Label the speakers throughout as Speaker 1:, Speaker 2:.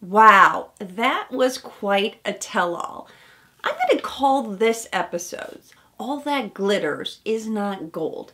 Speaker 1: Wow, that was quite a tell-all. I'm going to call this episode, All That Glitters Is Not Gold,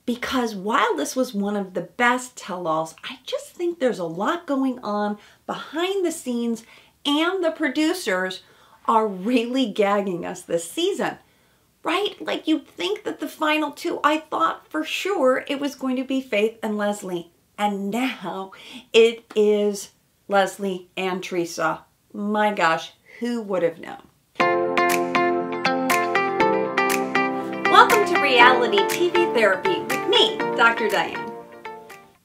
Speaker 1: because while this was one of the best tell-alls, I just think there's a lot going on behind the scenes, and the producers are really gagging us this season. Right? Like, you'd think that the final two, I thought for sure it was going to be Faith and Leslie. And now it is Leslie and Theresa. My gosh, who would have known? Welcome to Reality TV Therapy with me, Dr. Diane.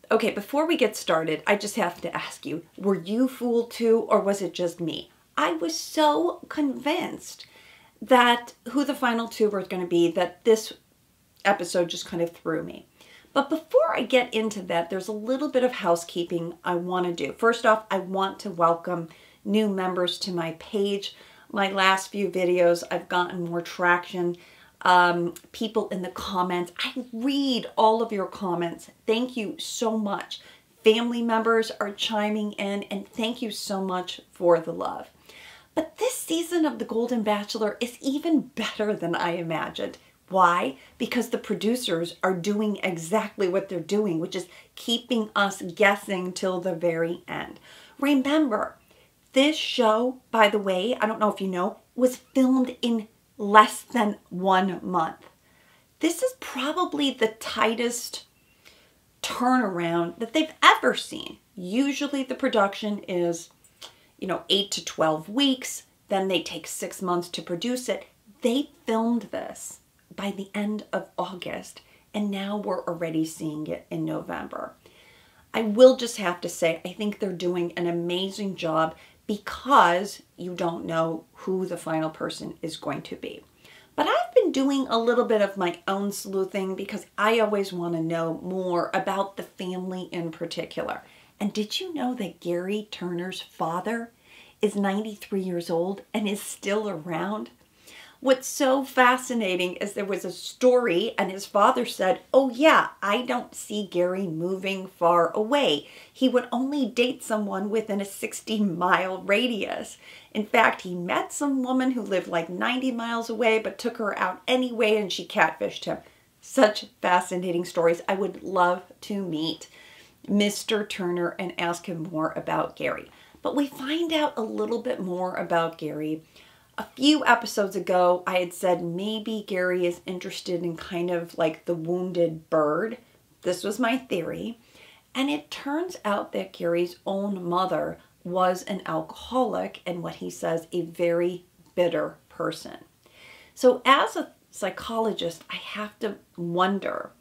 Speaker 1: Okay, before we get started, I just have to ask you, were you fooled too, or was it just me? I was so convinced that who the final two were going to be, that this episode just kind of threw me. But before I get into that, there's a little bit of housekeeping I want to do. First off, I want to welcome new members to my page. My last few videos, I've gotten more traction. People in the comments, I read all of your comments. Thank you so much. Family members are chiming in, and thank you so much for the love. But this season of The Golden Bachelor is even better than I imagined. Why? Because the producers are doing exactly what they're doing, which is keeping us guessing till the very end. Remember, this show, by the way, I don't know if you know, was filmed in less than 1 month. This is probably the tightest turnaround that they've ever seen. Usually the production is 8 to 12 weeks, then they take 6 months to produce it. They filmed this by the end of August, and now we're already seeing it in November. I will just have to say, I think they're doing an amazing job because you don't know who the final person is going to be. But I've been doing a little bit of my own sleuthing because I always want to know more about the family in particular. And did you know that Gerry Turner's father is 93 years old and is still around? What's so fascinating is there was a story and his father said, oh yeah, I don't see Gerry moving far away. He would only date someone within a 60-mile radius. In fact, he met some woman who lived like 90 miles away but took her out anyway and she catfished him. Such fascinating stories. I would love to meet Mr. Turner and ask him more about Gerry. But we find out a little bit more about Gerry. A few episodes ago, I had said maybe Gerry is interested in kind of like the wounded bird. This was my theory. And it turns out that Gerry's own mother was an alcoholic and what he says, a very bitter person. So as a psychologist, I have to wonder,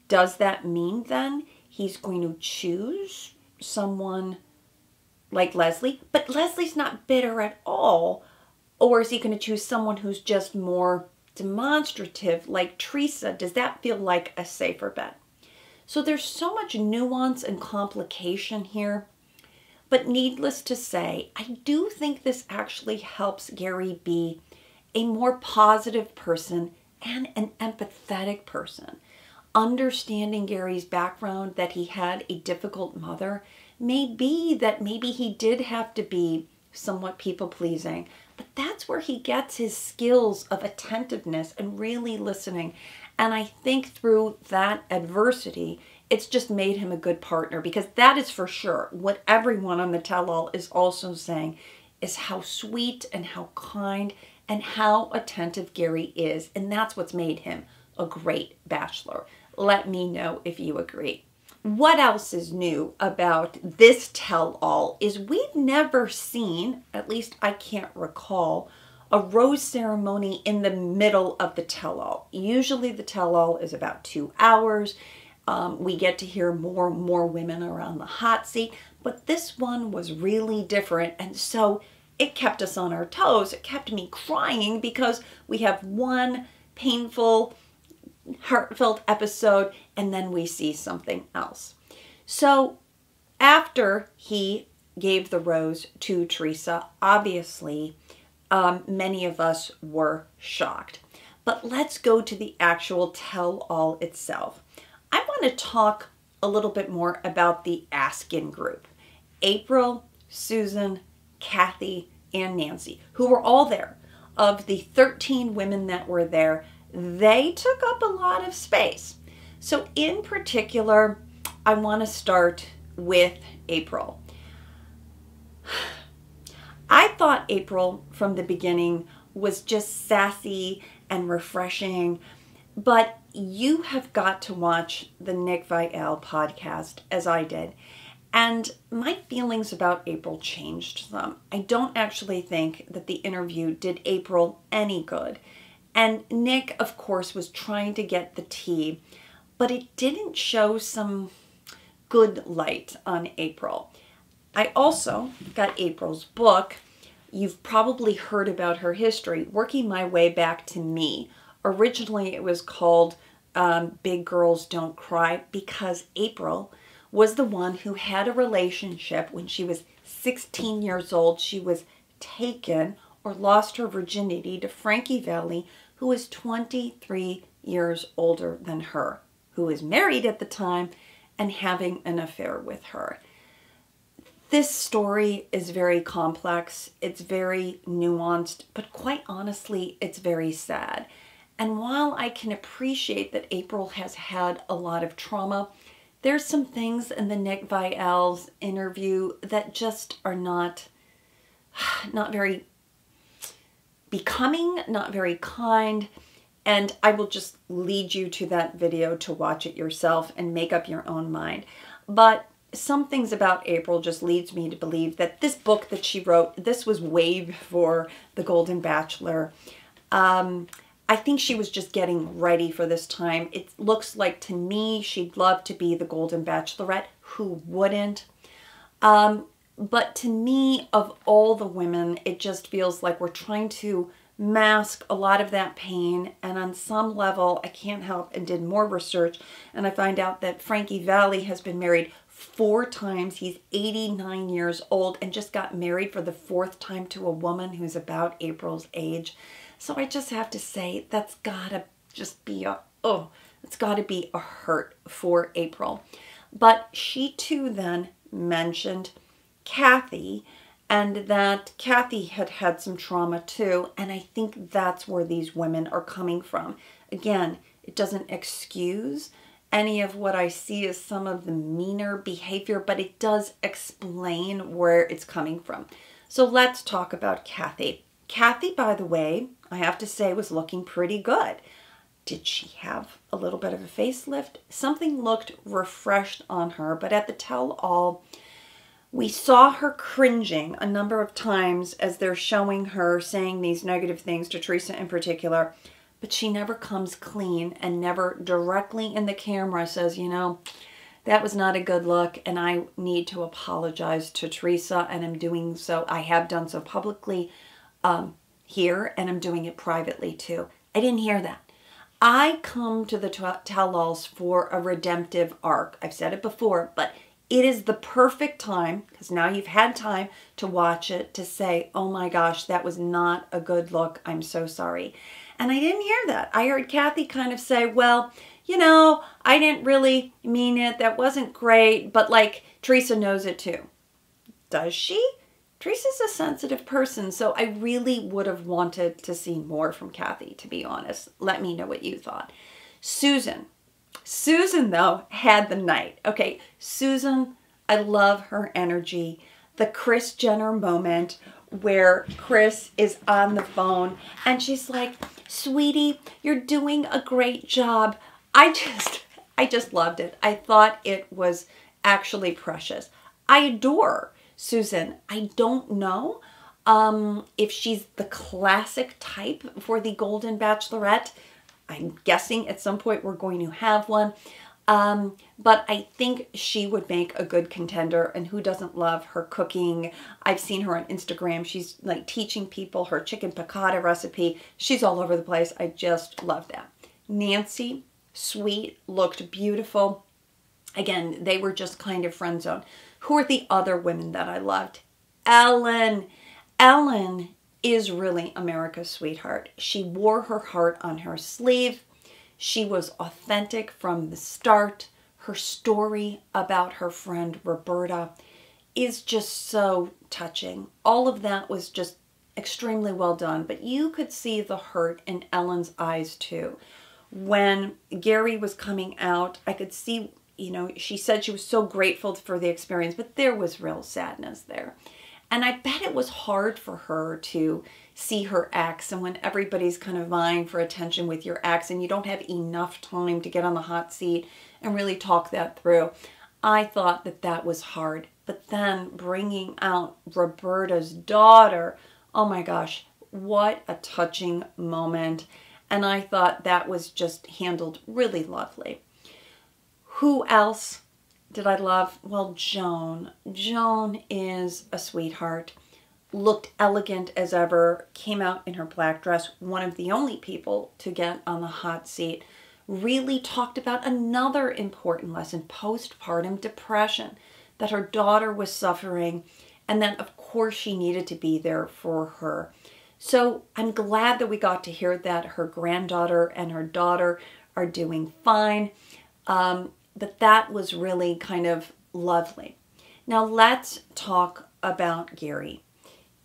Speaker 1: does that mean then he's going to choose someone like Leslie? But Leslie's not bitter at all. Or is he going to choose someone who's just more demonstrative like Theresa? Does that feel like a safer bet? So there's so much nuance and complication here. But needless to say, I do think this actually helps Gerry be a more positive person and an empathetic person. Understanding Gerry's background, that he had a difficult mother, may be that maybe he did have to be somewhat people-pleasing, but that's where he gets his skills of attentiveness and really listening. And I think through that adversity, it's just made him a good partner, because that is for sure what everyone on the tell-all is also saying is how sweet and how kind and how attentive Gerry is. And that's what's made him a great bachelor. Let me know if you agree. What else is new about this tell-all is we've never seen, at least I can't recall, a rose ceremony in the middle of the tell-all. Usually the tell-all is about 2 hours. We get to hear more women around the hot seat, but this one was really different, and so it kept us on our toes. It kept me crying because we have one painful, heartfelt episode and then we see something else. So after he gave the rose to Theresa, obviously many of us were shocked. But let's go to the actual tell-all itself. I want to talk a little bit more about the ASKN group. April, Susan, Kathy, and Nancy, who were all there. Of the 13 women that were there, they took up a lot of space. So in particular, I want to start with April. I thought April from the beginning was just sassy and refreshing, but you have got to watch the Nick Viall podcast as I did. And my feelings about April changed some. I don't actually think that the interview did April any good. And Nick, of course, was trying to get the tea, but it didn't show some good light on April. I also got April's book. You've probably heard about her history, working my way back to me. Originally, it was called Big Girls Don't Cry, because April was the one who had a relationship when she was 16 years old. She was taken or lost her virginity to Frankie Valli, who was 23 years older than her, who was married at the time and having an affair with her. This story is very complex. It's very nuanced, but quite honestly, it's very sad. And while I can appreciate that April has had a lot of trauma, there's some things in the Nick Viall's interview that just are not very becoming, not very kind. And I will just lead you to that video to watch it yourself and make up your own mind. But some things about April just leads me to believe that this book that she wrote, this was way before the Golden Bachelor. I think she was just getting ready for this time. It looks like to me she'd love to be the Golden Bachelorette. Who wouldn't? But to me, of all the women, it just feels like we're trying to mask a lot of that pain. And on some level, I can't help and did more research, and I find out that Frankie Valli has been married 4 times. He's 89 years old and just got married for the 4th time to a woman who's about April's age. So I just have to say that's gotta just be it's gotta be a hurt for April. But she too then mentioned Kathy, and that Kathy had had some trauma too, and I think that's where these women are coming from. Again, it doesn't excuse any of what I see as some of the meaner behavior, but it does explain where it's coming from. So let's talk about Kathy. Kathy, by the way, I have to say, was looking pretty good. Did she have a little bit of a facelift? Something looked refreshed on her, but at the tell-all, we saw her cringing a number of times as they're showing her saying these negative things to Theresa in particular, but she never comes clean and never directly in the camera says, you know, that was not a good look and I need to apologize to Theresa, and I'm doing so. I have done so publicly here, and I'm doing it privately too. I didn't hear that. I come to the tell-alls for a redemptive arc. I've said it before, but it is the perfect time, because now you've had time to watch it, to say, oh my gosh, that was not a good look. I'm so sorry. And I didn't hear that. I heard Kathy kind of say, well, you know, I didn't really mean it. That wasn't great, but like Theresa knows it too. Does she? Theresa's a sensitive person, so I really would have wanted to see more from Kathy, to be honest. Let me know what you thought. Susan, though, had the night. Okay, Susan, I love her energy. The Kris Jenner moment where Kris is on the phone and she's like, sweetie, you're doing a great job. I just loved it. I thought it was actually precious. I adore Susan. I don't know if she's the classic type for the Golden Bachelorette. I'm guessing at some point we're going to have one. But I think she would make a good contender, and who doesn't love her cooking? I've seen her on Instagram. She's like teaching people her chicken piccata recipe. She's all over the place. I just love that. Nancy, sweet, looked beautiful. Again, they were just kind of friend zone. Who are the other women that I loved? Ellen. Ellen is really America's sweetheart. She wore her heart on her sleeve. She was authentic from the start. Her story about her friend Roberta is just so touching. All of that was just extremely well done, but you could see the hurt in Ellen's eyes too. When Gerry was coming out, I could see, you know, she said she was so grateful for the experience, but there was real sadness there. And I bet it was hard for her to see her ex, and when everybody's kind of vying for attention with your ex and you don't have enough time to get on the hot seat and really talk that through. I thought that that was hard. But then bringing out Roberta's daughter, oh my gosh, what a touching moment. And I thought that was just handled really lovely. Who else did I love? Well, Joan. Joan is a sweetheart. Looked elegant as ever, came out in her black dress, one of the only people to get on the hot seat. Really talked about another important lesson, postpartum depression, that her daughter was suffering, and then of course she needed to be there for her. So I'm glad that we got to hear that her granddaughter and her daughter are doing fine. But that was really kind of lovely. Now let's talk about Gerry.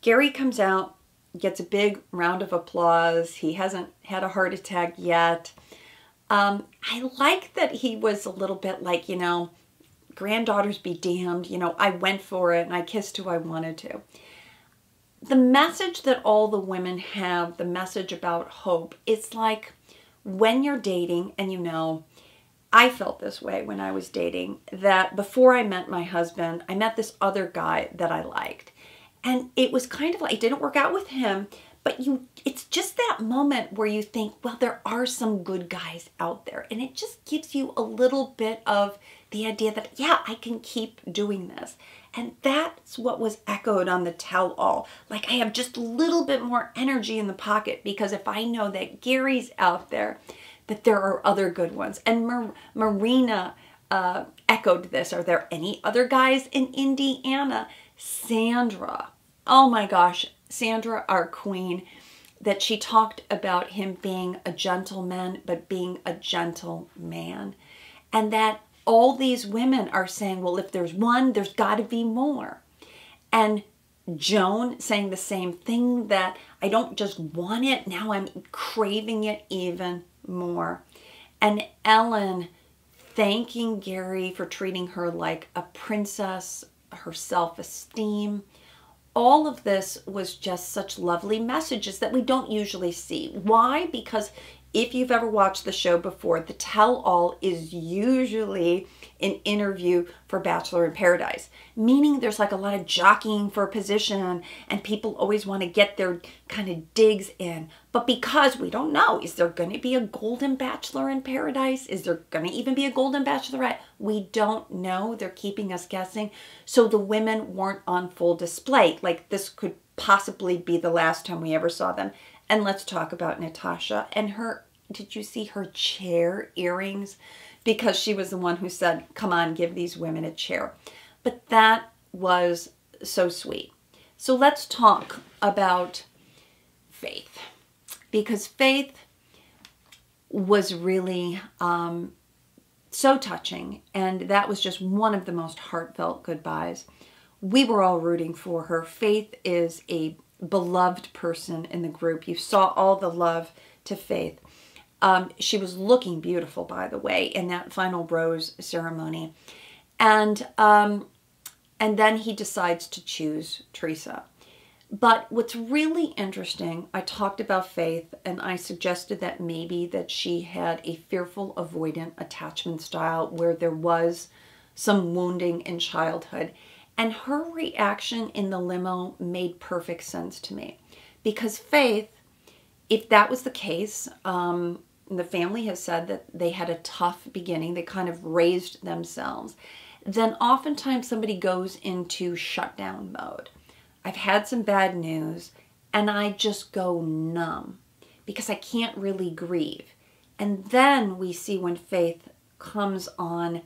Speaker 1: Gerry comes out, gets a big round of applause. He hasn't had a heart attack yet. I like that he was a little bit like, you know, granddaughters be damned. You know, I went for it and I kissed who I wanted to. The message that all the women have, the message about hope, it's like when you're dating, and you know, I felt this way when I was dating, that before I met my husband, I met this other guy that I liked. And it was kind of like, it didn't work out with him, but it's just that moment where you think, well, there are some good guys out there. And it just gives you a little bit of the idea that, yeah, I can keep doing this. And that's what was echoed on the tell-all. Like, I have just a little bit more energy in the pocket because if I know that Gerry's out there, that there are other good ones. And Marina echoed this. Are there any other guys in Indiana? Sandra. Oh my gosh. Sandra, our queen, that she talked about him being a gentleman, but being a gentle man. And that all these women are saying, well, if there's one, there's got to be more. And Joan saying the same thing, that I don't just want it, now I'm craving it even more. And Ellen thanking Gerry for treating her like a princess, her self-esteem. All of this was just such lovely messages that we don't usually see. Why? Because if you've ever watched the show before, the tell-all is usually an interview for Bachelor in Paradise, meaning there's like a lot of jockeying for a position and people always want to get their kind of digs in. But because we don't know, is there going to be a Golden Bachelor in Paradise? Is there going to even be a Golden Bachelorette? We don't know. They're keeping us guessing. So the women weren't on full display. Like, this could possibly be the last time we ever saw them. And let's talk about Natasha and her, did you see her chair earrings? Because she was the one who said, come on, give these women a chair. But that was so sweet. So let's talk about Faith. Because Faith was really so touching. And that was just one of the most heartfelt goodbyes. We were all rooting for her. Faith is a beloved person in the group. You saw all the love to Faith. She was looking beautiful, by the way, in that final rose ceremony. And then he decides to choose Theresa. But what's really interesting, I talked about Faith, and I suggested that maybe that she had a fearful, avoidant attachment style where there was some wounding in childhood. And her reaction in the limo made perfect sense to me. Because Faith, if that was the case, the family has said that they had a tough beginning, they kind of raised themselves, then oftentimes somebody goes into shutdown mode. I've had some bad news and I just go numb because I can't really grieve. And then we see when Faith comes on,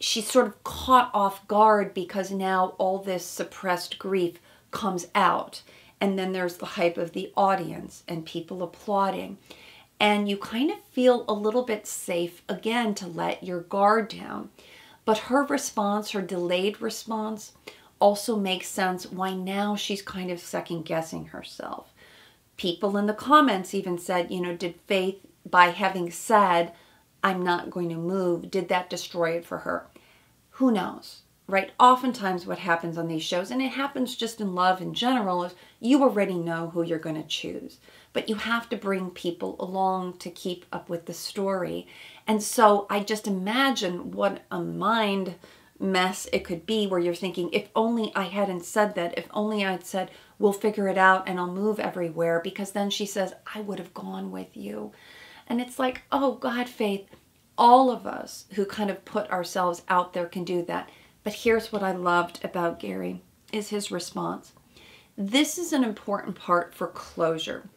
Speaker 1: she's sort of caught off guard because now all this suppressed grief comes out. And then there's the hype of the audience and people applauding. And you kind of feel a little bit safe again to let your guard down. But her response, her delayed response, also makes sense why now she's kind of second guessing herself. People in the comments even said, you know, did Faith, by having said, I'm not going to move, did that destroy it for her? Who knows, right? Oftentimes what happens on these shows, and it happens just in love in general, is you already know who you're going to choose. But you have to bring people along to keep up with the story. And so I just imagine what a mind mess it could be where you're thinking, if only I hadn't said that, if only I'd said, we'll figure it out and I'll move everywhere, because then she says, I would have gone with you. And it's like, oh God, Faith, all of us who kind of put ourselves out there can do that. But here's what I loved about Gerry, is his response. This is an important part for closure,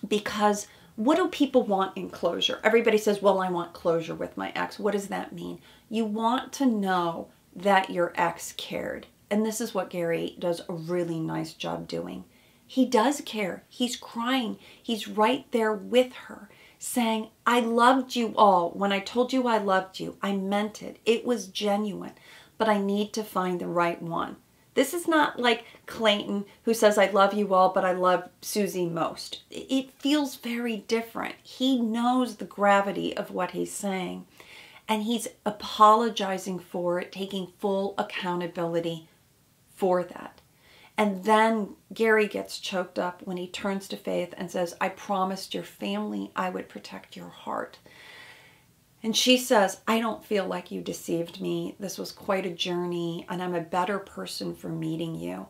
Speaker 1: because what do people want in closure? Everybody says, well, I want closure with my ex. What does that mean? You want to know that your ex cared. And this is what Gerry does a really nice job doing. He does care. He's crying. He's right there with her, saying, I loved you all. When I told you I loved you, I meant it. It was genuine, but I need to find the right one. This is not like Clayton, who says, I love you all, but I love Susie most. It feels very different. He knows the gravity of what he's saying, and he's apologizing for it, taking full accountability for that. And then Gerry gets choked up when he turns to Faith and says, I promised your family I would protect your heart. And she says, I don't feel like you deceived me. This was quite a journey, and I'm a better person for meeting you.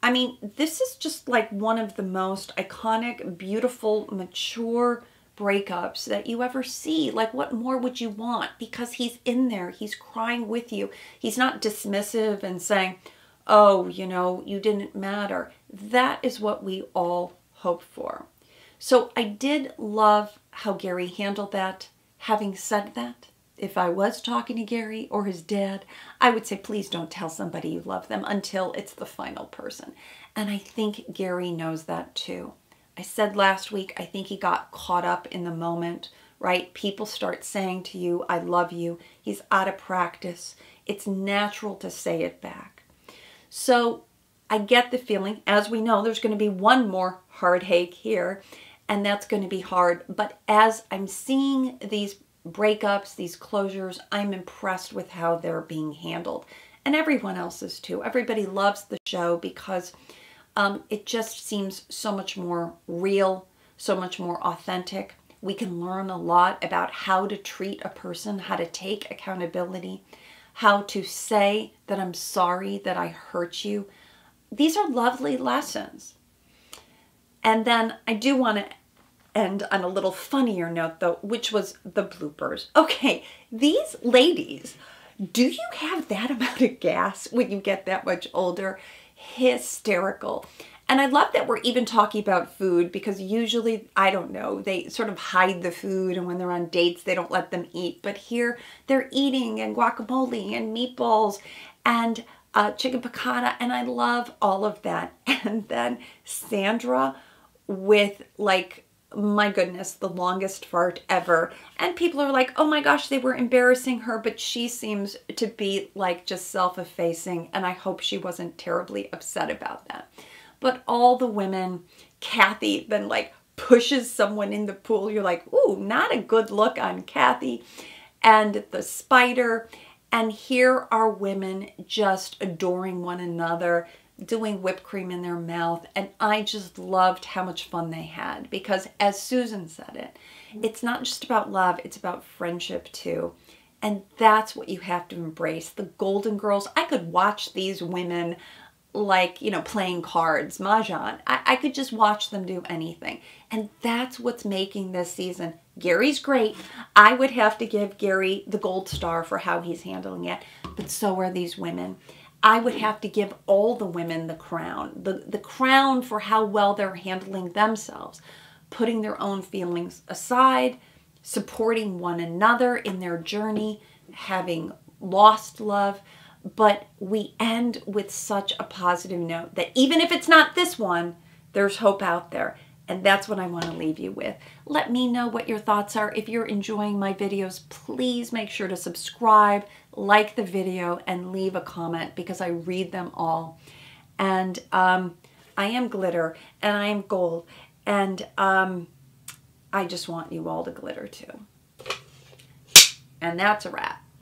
Speaker 1: I mean, this is just like one of the most iconic, beautiful, mature breakups that you ever see. Like, what more would you want? Because he's in there. He's crying with you. He's not dismissive and saying, oh, you know, you didn't matter. That is what we all hope for. So I did love how Gerry handled that. Having said that, if I was talking to Gerry or his dad, I would say, please don't tell somebody you love them until it's the final person. And I think Gerry knows that too. I said last week, I think he got caught up in the moment, right? People start saying to you, I love you. He's out of practice. It's natural to say it back. So I get the feeling, as we know, there's going to be one more heartache here, and that's going to be hard. But as I'm seeing these breakups, these closures, I'm impressed with how they're being handled. And everyone else is too. Everybody loves the show because it just seems so much more real, so much more authentic. We can learn a lot about how to treat a person, how to take accountability, how to say that I'm sorry that I hurt you. These are lovely lessons. And then I do want to end on a little funnier note though, which was the bloopers. Okay, these ladies, do you have that amount of gas when you get that much older? Hysterical. And I love that we're even talking about food, because usually, I don't know, they sort of hide the food, and when they're on dates, they don't let them eat. But here, they're eating, and guacamole, and meatballs, and chicken piccata, and I love all of that. And then Sandra with, like, my goodness, the longest fart ever. And people are like, oh my gosh, they were embarrassing her, but she seems to be like just self-effacing, and I hope she wasn't terribly upset about that. But all the women, Kathy then like pushes someone in the pool. You're like, ooh, not a good look on Kathy. And the spider. And here are women just adoring one another, doing whipped cream in their mouth. And I just loved how much fun they had, because as Susan said it, it's not just about love, it's about friendship too. And that's what you have to embrace. The Golden Girls, I could watch these women like, you know, playing cards, mahjong. I could just watch them do anything. And that's what's making this season. Gerry's great. I would have to give Gerry the gold star for how he's handling it, but so are these women. I would have to give all the women the crown. The crown for how well they're handling themselves, putting their own feelings aside, supporting one another in their journey, having lost love. But we end with such a positive note that even if it's not this one, there's hope out there. And that's what I want to leave you with. Let me know what your thoughts are. If you're enjoying my videos, please make sure to subscribe, like the video, and leave a comment because I read them all. And I am glitter and I am gold. And I just want you all to glitter too. And that's a wrap.